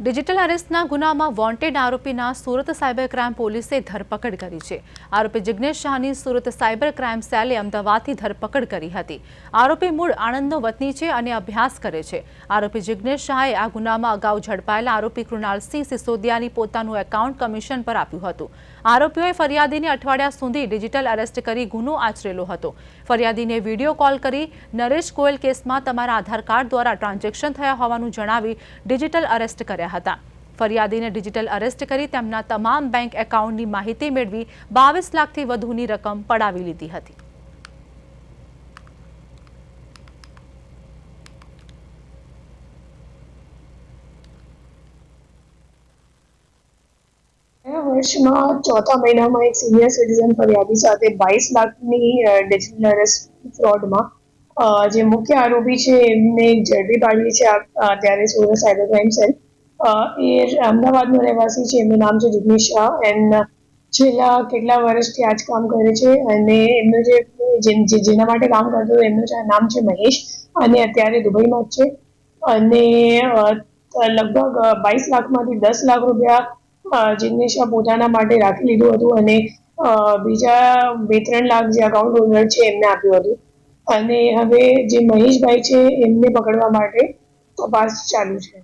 Digital અરેસ્ટના ગુનામાં wanted આરોપીના Surat cyber crime પોલીસે ધરપકડ કરી છે। આરોપી જિગ્નેશ શાહની સુરત સાયબર ક્રાઇમ સેલે અમદાવાદથી ધરપકડ કરી હતી। આરોપી મૂળ આણંદનો વતની છે અને અભ્યાસ કરે છે। આરોપી જિગ્નેશ શાહે આ ગુનામાં અગાઉ ઝડપાયેલા આરોપી કૃણાલસિંહ સિસોદિયાની પોતાનું એકાઉન્ટ કમિશન પર આપ્યું હતું। આરોપીઓએ ફરિયાદીને અઠવાડિયા સુધી ડિજિટલ અરેસ્ટ કરી ગુનો આચરેલો હતો। ફરિયાદીને વિડીયો કોલ કરી નરેશ ગોયલ કેસમાં તમારા આધાર કાર્ડ દ્વારા ટ્રાન્ઝેક્શન થયા હોવાનું જણાવી ડિજિટલ અરેસ્ટ કર્યા હતા। ફરિયાદીને ડિજિટલ અરેસ્ટ કરી તેમના તમામ બેંક એકાઉન્ટની માહિતી મેળવી 22 લાખથી વધુની રકમ પડાવી લીધી હતી। વર્ષમાં ચોથા મહિનામાં એક સિનિયર સિટીઝન ફરિયાદી સાથે 22 લાખની ડિજિટલ અરેસ્ટ ફ્રોડમાં જે મુખ્ય આરોપી છે એમને ઝડપી પાડીએ છે ત્યારે સુરત સાયબર ક્રાઇમ સેલ। એ અમદાવાદનો રહેવાસી છે। એમનું નામ છે જિગ્નેશ શાહ એન્ડ છેલ્લા કેટલા વર્ષથી આ જ કામ કરે છે અને એમનું જેના માટે કામ કરતો હતો એમનું નામ છે મહેશ અને અત્યારે દુબઈમાં જ છે અને લગભગ 22 લાખમાંથી 10 લાખ રૂપિયા જિગ્નેશ શાહ પોતાના માટે રાખી લીધું હતું અને બીજા 2-3 લાખ જે અકાઉન્ટ હોલ્ડર છે એમને આપ્યું હતું અને હવે જે મહેશભાઈ છે એમને પકડવા માટે તપાસ ચાલુ છે।